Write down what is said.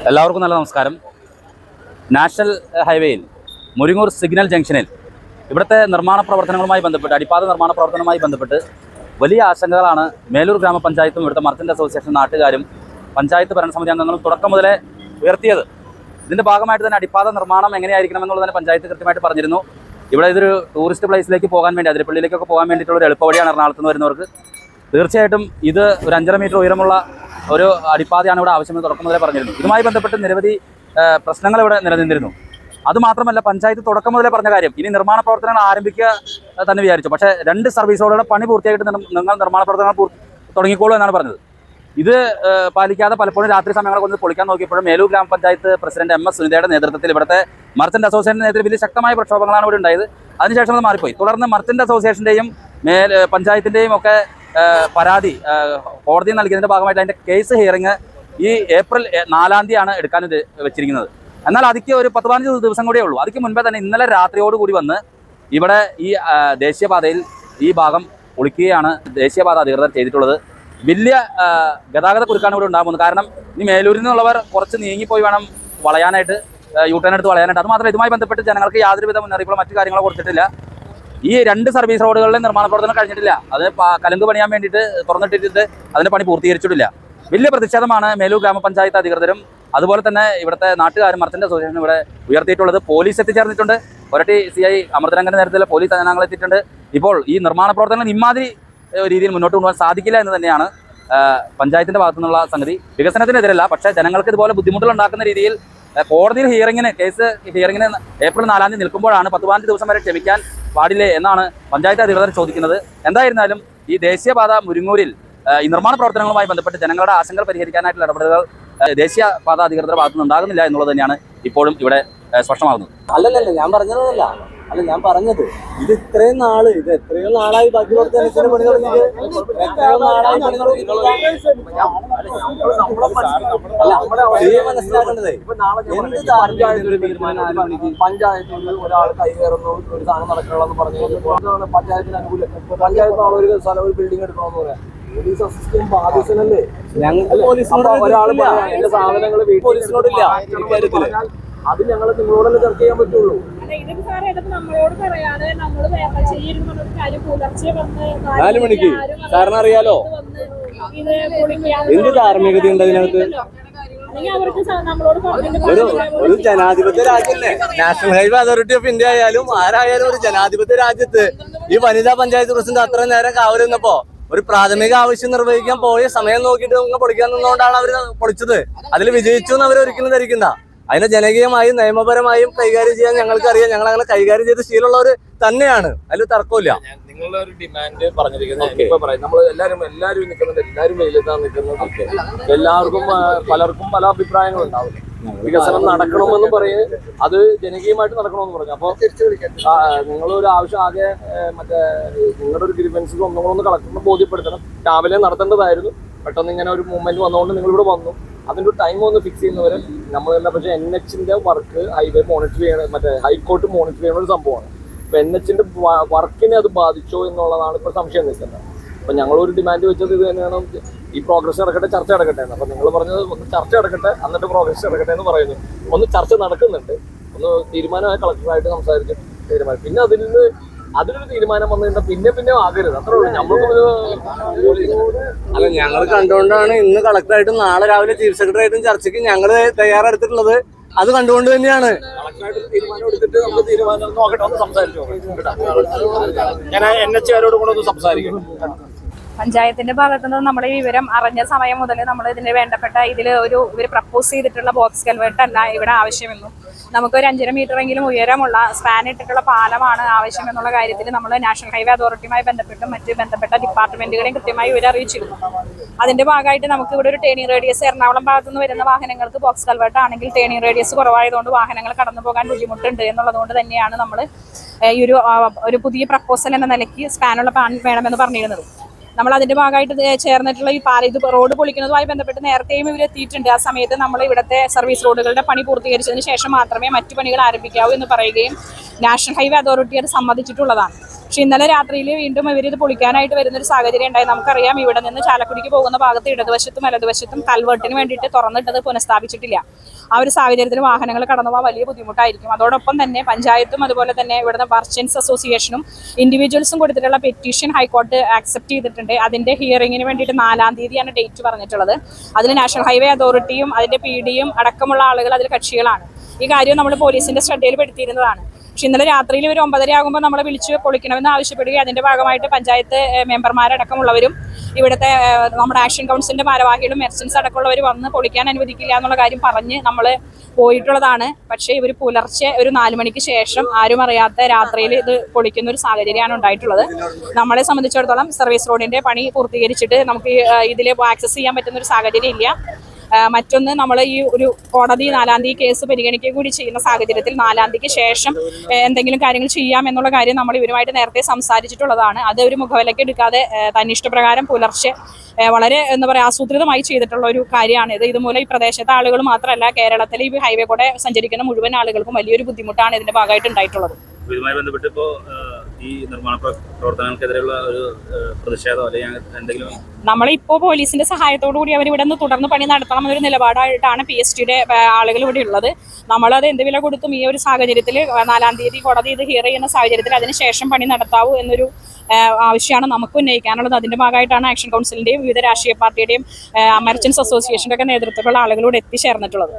എല്ലാവർക്കും നല്ല നമസ്കാരം. നാഷണൽ ഹൈവേയിൽ മുരിങ്ങൂർ സിഗ്നൽ ജംഗ്ഷനിൽ ഇവിടുത്തെ നിർമ്മാണ പ്രവർത്തനങ്ങളുമായി ബന്ധപ്പെട്ട് അടിപ്പാത നിർമ്മാണ പ്രവർത്തനവുമായി ബന്ധപ്പെട്ട് വലിയ ആശങ്കകളാണ് മേലൂർ ഗ്രാമപഞ്ചായത്തും ഇവിടുത്തെ മർച്ചൻ്റ് അസോസിയേഷൻ നാട്ടുകാരും പഞ്ചായത്ത് ഭരണസമിതി അംഗങ്ങളും തുടക്കം മുതലേ ഉയർത്തിയത്. ഇതിൻ്റെ ഭാഗമായിട്ട് തന്നെ അടിപ്പാത നിർമ്മാണം എങ്ങനെയായിരിക്കണം എന്നുള്ളത് തന്നെ പഞ്ചായത്ത് കൃത്യമായിട്ട് പറഞ്ഞിരുന്നു. ഇവിടെ ഇതൊരു ടൂറിസ്റ്റ് പ്ലേസിലേക്ക് പോകാൻ വേണ്ടി അതിരപ്പള്ളിയിലേക്കൊക്കെ പോകാൻ വേണ്ടിയിട്ടുള്ള എളുപ്പവഴിയാണ് എറണാകുളത്ത് നിന്ന് വരുന്നവർക്ക്. തീർച്ചയായിട്ടും ഇത് ഒരു 5.5 മീറ്റർ ഉയരമുള്ള ഒരു അടിപ്പാതയാണ് ഇവിടെ ആവശ്യമെന്ന് തുടക്കം മുതലേ പറഞ്ഞിരുന്നു. ഇതുമായി ബന്ധപ്പെട്ട് നിരവധി പ്രശ്നങ്ങൾ ഇവിടെ നിലനിന്നിരുന്നു. അതുമാത്രമല്ല, പഞ്ചായത്ത് തുടക്കം മുതലേ പറഞ്ഞ കാര്യം ഇനി നിർമ്മാണ പ്രവർത്തനങ്ങൾ ആരംഭിക്കുക തന്നെ വിചാരിച്ചു. പക്ഷേ 2 സർവീസ് റോഡുകളുടെ പണി പൂർത്തിയായിട്ട് നിങ്ങൾ നിർമ്മാണ പ്രവർത്തനങ്ങൾ തുടങ്ങിക്കോളൂ എന്നാണ് പറഞ്ഞത്. ഇത് പാലിക്കാതെ പലപ്പോഴും രാത്രി സമയങ്ങളൊക്കെ ഒന്ന് പൊളിക്കാൻ നോക്കിയപ്പോഴും മേലൂർ ഗ്രാമപഞ്ചായത്ത് പ്രസിഡന്റ് MS സുനിതയുടെ നേതൃത്വത്തിൽ ഇവിടുത്തെ മർച്ചൻ്റ് അസോസിയേഷൻ്റെ നേതൃത്വത്തിൽ വലിയ ശക്തമായ പ്രക്ഷോഭങ്ങളാണ് ഇവിടെ ഉണ്ടായത്. അതിനുശേഷം അത് മാറിപ്പോയി. തുടർന്ന് മർച്ചൻ്റ് അസോസിയേഷൻ്റെയും പഞ്ചായത്തിൻ്റെയും ഒക്കെ പരാതി കോടതി നൽകിയതിൻ്റെ ഭാഗമായിട്ട് അതിൻ്റെ കേസ് ഹിയറിംഗ് ഈ ഏപ്രിൽ 4-ാം തീയതിയാണ് എടുക്കാൻ വെച്ചിരിക്കുന്നത്. എന്നാൽ അതിക്ക് ഒരു 10-15 ദിവസം കൂടിയേ ഉള്ളൂ. അതിക്ക് മുൻപേ തന്നെ ഇന്നലെ രാത്രിയോടുകൂടി വന്ന് ഇവിടെ ഈ ദേശീയപാതയിൽ ഈ ഭാഗം പൊളിക്കുകയാണ് ദേശീയപാത അധികൃതർ ചെയ്തിട്ടുള്ളത്. വലിയ ഗതാഗത കുരുക്കാണ് ഇവിടെ ഉണ്ടാകുന്നത്. കാരണം ഈ മേലൂരിൽ നിന്നുള്ളവർ കുറച്ച് നീങ്ങിപ്പോയി വേണം വളയാനായിട്ട്, യൂട്ടേൺ എടുത്ത് വളയാനായിട്ട്. അതുമാത്രമല്ല, ഇതുമായി ബന്ധപ്പെട്ട് ജനങ്ങൾക്ക് യാതൊരുവിധ മുന്നറിയിപ്പോ മറ്റു കാര്യങ്ങളോ കൊടുത്തിട്ടില്ല. ഈ 2 സർവീസ് റോഡുകളിലെ നിർമ്മാണ പ്രവർത്തനം കഴിഞ്ഞിട്ടില്ല. അത് കലുങ്ക് പണിയാൻ വേണ്ടിയിട്ട് തുറന്നിട്ടിട്ട് അതിൻ്റെ പണി പൂർത്തീകരിച്ചിട്ടില്ല. വലിയ പ്രതിഷേധമാണ് മേലൂർ ഗ്രാമപഞ്ചായത്ത് അധികൃതരും അതുപോലെ തന്നെ ഇവിടുത്തെ നാട്ടുകാരും മർച്ചൻ്റ് അസോസിയേഷനും ഇവിടെ ഉയർത്തിയിട്ടുള്ളത്. പോലീസ് എത്തിച്ചേർന്നിട്ടുണ്ട്. ഒരട്ടി CI അമൃതരംഗൻ്റെ നേതൃത്വത്തിൽ പോലീസ് ജനങ്ങൾ എത്തിയിട്ടുണ്ട്. ഇപ്പോൾ ഈ നിർമ്മാണ പ്രവർത്തനങ്ങൾ ഇമാതിരി രീതിയിൽ മുന്നോട്ട് കൊണ്ടുപോകാൻ സാധിക്കില്ല എന്ന് തന്നെയാണ് പഞ്ചായത്തിൻ്റെ ഭാഗത്തു നിന്നുള്ള സംഗതി. വികസനത്തിനെതിരല്ല, പക്ഷേ ജനങ്ങൾക്ക് ഇതുപോലെ ബുദ്ധിമുട്ടുകൾ ഉണ്ടാക്കുന്ന രീതിയിൽ കോടതിയിൽ കേസ് ഹിയറിങ്ങിന് ഏപ്രിൽ 4-ാം തീയതി നിൽക്കുമ്പോഴാണ് 10-15 ദിവസം വരെ ക്ഷമിക്കാൻ പാടില്ലേ എന്നാണ് പഞ്ചായത്ത് അധികൃതർ ചോദിക്കുന്നത്. എന്തായിരുന്നാലും ഈ ദേശീയപാത മുരിങ്ങൂരിൽ ഈ നിർമ്മാണ പ്രവർത്തനങ്ങളുമായി ബന്ധപ്പെട്ട് ജനങ്ങളുടെ ആശങ്കകൾ പരിഹരിക്കാനായിട്ടുള്ള ഇടപെടലുകൾ ദേശീയപാത അധികൃതരുടെ ഭാഗത്തുനിന്ന് ഉണ്ടാകുന്നില്ല എന്നുള്ളത് തന്നെയാണ് ഇപ്പോഴും ഇവിടെ സ്പഷ്ടമാകുന്നത്. അല്ലല്ല, ഞാൻ പറഞ്ഞതല്ല. ഞാൻ പറഞ്ഞത് ഇത് ഇത്രയും നാള് എത്രയോ നാളായി ബാക്കി പ്രവർത്തനത്തിന് പണി തുടങ്ങിയിട്ട് എത്രയോ നാളായി പണി തുടങ്ങിയിട്ടില്ല. മനസ്സിലാക്കേണ്ടത് പഞ്ചായത്തിൽ ഒരാൾ കൈകയറുന്നു, ഒരു സാധനം നടക്കണമെന്ന് പറഞ്ഞു പഞ്ചായത്തിന് അനുകൂലം. പഞ്ചായത്ത് നാളെ ഒരു സ്ഥലം ഒരു ബിൽഡിംഗ് എടുക്കണമെന്ന് പറയാം. പോലീസ് അസിസ്റ്റന്റ് ബാധ്യതനല്ലേ? ഞങ്ങൾക്ക് ഒരാൾ എന്റെ സാധനങ്ങൾ പോലീസിനോടില്ല ഇക്കാര്യത്തില്. അത് ഞങ്ങൾ നിങ്ങളോടല്ലേ ചർച്ച ചെയ്യാൻ പറ്റുള്ളൂ. നമ്മളോട് പറയാതെ നമ്മൾ 4 മണിക്ക് സാറിന് അറിയാലോ എന്ത് ധാർമ്മികത ഉണ്ട് അതിനകത്ത്? ഒരു ജനാധിപത്യ രാജ്യമല്ലേ? National highway authority of India ആയാലും ആരായാലും ഒരു ജനാധിപത്യ രാജ്യത്ത് ഈ വനിതാ പഞ്ചായത്ത് പ്രസിഡന്റ് അത്ര നേരം കാവലിരുന്നപ്പോ ഒരു പ്രാഥമിക ആവശ്യം നിർവഹിക്കാൻ പോയ സമയം നോക്കിയിട്ട് നമുക്ക് പൊളിക്കാൻ നിന്നുകൊണ്ടാണ് അവർ പൊളിച്ചത്. അതിൽ വിജയിച്ചു എന്ന് അവർ ഒരിക്കലും ധരിക്കണ്ട. അതിനെ ജനകീയമായും നിയമപരമായും കൈകാര്യം ചെയ്യാൻ ഞങ്ങൾക്കറിയാം. ഞങ്ങൾ അങ്ങനെ കൈകാര്യം ചെയ്ത് ശീലമുള്ളവർ തന്നെയാണ്. അതിൽ തർക്കമില്ല. നിങ്ങളുടെ ഒരു ഡിമാൻഡ് പറഞ്ഞിരിക്കുന്നത് ഇപ്പൊ പറയാം. നമ്മൾ എല്ലാവരും നിൽക്കുന്നുണ്ട്, എല്ലാവരും വെയിലെത്താൻ നിൽക്കുന്നത്. എല്ലാവർക്കും പലർക്കും പല അഭിപ്രായങ്ങളും ഉണ്ടാവില്ല. വികസനം നടക്കണമെന്ന് പറയും, അത് ജനകീയമായിട്ട് നടക്കണമെന്ന് പറഞ്ഞു. അപ്പോൾ നിങ്ങളൊരു ആവശ്യം ആകെ മറ്റേ നിങ്ങളുടെ ഒരു ഗ്രീവൻസ് ഒന്നുകൂടെ കളക്ടറിനെ ബോധ്യപ്പെടുത്തണം. രാവിലെ നടത്തേണ്ടതായിരുന്നു. പെട്ടെന്ന് ഇങ്ങനെ ഒരു മൂവ്മെന്റ് വന്നുകൊണ്ട് നിങ്ങളിവിടെ വന്നു. അതിൻ്റെ ഒരു ടൈം ഒന്ന് ഫിക്സ് ചെയ്യുന്നവരെ നമ്മൾ തന്നെ. പക്ഷേ NHന്റെ വർക്ക് ഹൈവേ മോണിറ്റർ ചെയ്യണ മറ്റേ ഹൈക്കോർട്ട് മോണിറ്റർ ചെയ്യുന്ന ഒരു സംഭവമാണ്. അപ്പോൾ NHന്റെ വർക്കിനെ അത് ബാധിച്ചോ എന്നുള്ളതാണ് ഇപ്പോൾ സംശയം നിൽക്കുന്നത്. അപ്പം ഞങ്ങളൊരു ഡിമാൻഡ് വെച്ചത് ഇത് തന്നെയാണ്. ഈ പ്രോഗ്രസ് നടക്കട്ടെ, ചർച്ച നടക്കട്ടെ എന്ന്. അപ്പം നിങ്ങൾ പറഞ്ഞത് ഒന്ന് ചർച്ച നടക്കട്ടെ, എന്നിട്ട് പ്രോഗ്രസ് നടക്കട്ടെ എന്ന് പറയുന്നു. ഒന്ന് ചർച്ച നടക്കുന്നുണ്ട്. ഒന്ന് തീരുമാനമായി കളക്ടറായിട്ട് സംസാരിച്ച് തീരുമാനം. പിന്നെ അതിലൊരു തീരുമാനം വന്നു കഴിഞ്ഞാൽ പിന്നെ ആകരുത്. അത്രേ ഉള്ളൂ. അല്ല, ഞങ്ങൾ കണ്ടുകൊണ്ടാണ് ഇന്ന് കളക്ടറായിട്ടും നാളെ രാവിലെ ചീഫ് സെക്രട്ടറി ആയിട്ടും ചർച്ചയ്ക്ക് ഞങ്ങൾ തയ്യാറെടുത്തിട്ടുള്ളത്. അത് കണ്ടുകൊണ്ട് തന്നെയാണ് കളക്ടറായിട്ട് തീരുമാനം എടുത്തിട്ട് നമുക്ക് തീരുമാനം നോക്കട്ടെ, ഒന്ന് സംസാരിച്ചു നോക്കാം. ഞാൻ NHകാരോട് കൂടെ ഒന്ന് സംസാരിക്കണം. പഞ്ചായത്തിന്റെ ഭാഗത്തുനിന്ന് നമ്മൾ ഈ വിവരം അറിഞ്ഞ സമയം മുതൽ നമ്മൾ ഇതിന് വേണ്ടപ്പെട്ട ഇവർ പ്രപ്പോസ് ചെയ്തിട്ടുള്ള ബോക്സ് കൽവേർട്ട് അല്ല ഇവിടെ ആവശ്യമെന്നും നമുക്കൊരു 5.5 മീറ്ററെങ്കിലും ഉയരമുള്ള സ്പാൻ ഇട്ടിട്ടുള്ള പാലമാണ് ആവശ്യമെന്നുള്ള കാര്യത്തിൽ നമ്മൾ നാഷണൽ ഹൈവേ അതോറിറ്റിയുമായി ബന്ധപ്പെട്ടും മറ്റ് ബന്ധപ്പെട്ട ഡിപ്പാർട്ട്മെന്റുകളെയും കൃത്യമായി ഇവർ അറിയിച്ചിരുന്നു. അതിന്റെ ഭാഗമായിട്ട് നമുക്ക് ഇവിടെ ഒരു ടേണിംഗ് റേഡിയസ് എറണാകുളം ഭാഗത്തുനിന്ന് വരുന്ന വാഹനങ്ങൾക്ക് ബോക്സ് കൽവേർട്ട് ആണെങ്കിൽ ടേണിംഗ് റേഡിയസ് കുറവായതുകൊണ്ട് വാഹനങ്ങൾ കടന്നു പോകാൻ ബുദ്ധിമുട്ടുണ്ട് എന്നുള്ളതുകൊണ്ട് തന്നെയാണ് നമ്മൾ ഈ ഒരു പുതിയ പ്രപ്പോസൽ എന്ന നിലയ്ക്ക് സ്പാനുള്ള പാൻ വേണമെന്ന് പറഞ്ഞിരുന്നത്. നമ്മൾ അതിന്റെ ഭാഗമായിട്ട് ചേർന്നിട്ടുള്ള ഈ ഇത് റോഡ് പൊളിക്കുന്നതുമായി ബന്ധപ്പെട്ട് നേരത്തെയും ഇവർ എത്തിയിട്ടുണ്ട്. ആ സമയത്ത് നമ്മൾ ഇവിടുത്തെ സർവീസ് റോഡുകളുടെ പണി പൂർത്തീകരിച്ചതിന് ശേഷം മാത്രമേ മറ്റു പണികൾ ആരംഭിക്കാവൂ എന്ന് പറയുകയും നാഷണൽ ഹൈവേ അതോറിറ്റി അത് സമ്മതിച്ചിട്ടുള്ളതാണ്. പക്ഷെ ഇന്നലെ രാത്രിയിൽ വീണ്ടും ഇവർ ഇത് പൊളിക്കാനായിട്ട് വരുന്നൊരു സാഹചര്യം ഉണ്ടായി. നമുക്കറിയാം ഇവിടെ നിന്ന് ചാലക്കുടിക്ക് പോകുന്ന ഭാഗത്ത് ഇടതുവശത്തും വലതുവശത്തും കൽവേർട്ടിന് വേണ്ടിയിട്ട് തുറന്നിട്ടത് പുനഃസ്ഥാപിച്ചിട്ടില്ല. ആ ഒരു സാഹചര്യത്തിൽ വാഹനങ്ങൾ കടന്നു പോകാൻ വലിയ ബുദ്ധിമുട്ടായിരിക്കും. അതോടൊപ്പം തന്നെ പഞ്ചായത്തും അതുപോലെ തന്നെ ഇവിടുന്ന് മർച്ചൻസ് അസോസിയേഷനും ഇൻഡിവിജ്വൽസും കൊടുത്തിട്ടുള്ള പെറ്റീഷൻ ഹൈക്കോടതി ആക്സെപ്റ്റ് ചെയ്തിട്ടുണ്ട്. അതിന്റെ ഹിയറിംഗിന് വേണ്ടിയിട്ട് 4-ാം തീയതിയാണ് ഡേറ്റ് പറഞ്ഞിട്ടുള്ളത്. അതിൽ നാഷണൽ ഹൈവേ അതോറിറ്റിയും അതിന്റെ PD-യും അടക്കമുള്ള ആളുകൾ അതിൽ കക്ഷികളാണ്. ഈ കാര്യം നമ്മൾ പോലീസിന്റെ ശ്രദ്ധയിൽപ്പെടുത്തിയിരുന്നതാണ്. പക്ഷെ ഇന്നലെ രാത്രിയിൽ ഒരു 9:30 ആകുമ്പോൾ നമ്മളെ വിളിച്ച് പൊളിക്കണമെന്ന് ആവശ്യപ്പെടുകയും അതിന്റെ ഭാഗമായിട്ട് പഞ്ചായത്ത് മെമ്പർമാരടക്കമുള്ളവരും ഇവിടുത്തെ നമ്മുടെ ആക്ഷൻ കൗൺസിലിന്റെ ഭാരവാഹികളും മെർച്ചൻസ് അടക്കമുള്ളവർ വന്ന് പൊളിക്കാൻ അനുവദിക്കില്ല എന്നുള്ള കാര്യം പറഞ്ഞ് നമ്മൾ പോയിട്ടുള്ളതാണ്. പക്ഷേ ഇവർ പുലർച്ചെ ഒരു 4 മണിക്ക് ശേഷം ആരും അറിയാത്ത രാത്രിയിൽ ഇത് പൊളിക്കുന്ന ഒരു സാഹചര്യമാണ് ഉണ്ടായിട്ടുള്ളത്. നമ്മളെ സംബന്ധിച്ചിടത്തോളം സർവീസ് റോഡിന്റെ പണി പൂർത്തീകരിച്ചിട്ട് നമുക്ക് ഇതിൽ ആക്സസ് ചെയ്യാൻ പറ്റുന്ന ഒരു സാഹചര്യം ഇല്ല. മറ്റൊന്ന്, നമ്മൾ ഈ ഒരു കോടതി 4-ാം തീയതി കേസ് പരിഗണിക്കുക കൂടി ചെയ്യുന്ന സാഹചര്യത്തിൽ 4-ാം തീയതിക്ക് ശേഷം എന്തെങ്കിലും കാര്യങ്ങൾ ചെയ്യാം എന്നുള്ള കാര്യം നമ്മൾ ഇവരുമായിട്ട് നേരത്തെ സംസാരിച്ചിട്ടുള്ളതാണ്. അത് ഒരു മുഖവിലയ്ക്ക് എടുക്കാതെ തന്നിഷ്ടപ്രകാരം പുലർച്ചെ വളരെ എന്താ പറയുക ആസൂത്രിതമായി ചെയ്തിട്ടുള്ള ഒരു കാര്യമാണിത്. ഇതുമൂലം ഈ പ്രദേശത്തെ ആളുകൾ മാത്രമല്ല കേരളത്തിൽ ഈ ഹൈവേ കൂടെ സഞ്ചരിക്കുന്ന മുഴുവൻ ആളുകൾക്കും വലിയൊരു ബുദ്ധിമുട്ടാണ് ഇതിന്റെ ഭാഗമായിട്ട് ഉണ്ടായിട്ടുള്ളത്. ഇതുമായി ബന്ധപ്പെട്ട് ഇപ്പോൾ ഈ നിർമ്മാണ പ്രവർത്തനങ്ങൾക്കെതിരെയുള്ള ഒരു പ്രതിഷേധം അല്ലെങ്കിൽ എന്തെങ്കിലും നമ്മളിപ്പോൾ പോലീസിന്റെ സഹായത്തോടു കൂടി അവർ ഇവിടെ നിന്ന് തുടർന്ന് പണി നടത്തണം എന്നൊരു നിലപാടായിട്ടാണ് PSD-യുടെ ആളുകൾ ഇവിടെ ഉള്ളത്. നമ്മളത് എന്ത് വില കൊടുത്തും ഈ ഒരു സാഹചര്യത്തിൽ 4-ാം തീയതി കോടതി ഇത് ഹിയർ ചെയ്യുന്ന സാഹചര്യത്തിൽ അതിനുശേഷം പണി നടത്താവൂ എന്നൊരു ആവശ്യമാണ് നമുക്ക് ഉന്നയിക്കാനുള്ളത്. അതിന്റെ ഭാഗമായിട്ടാണ് ആക്ഷൻ കൗൺസിലിന്റെയും വിവിധ രാഷ്ട്രീയ പാർട്ടിയുടെയും മർച്ചൻസ് അസോസിയേഷന്റെ ഒക്കെ നേതൃത്വത്തിലുള്ള ആളുകളോട് എത്തിച്ചേർന്നിട്ടുള്ളത്.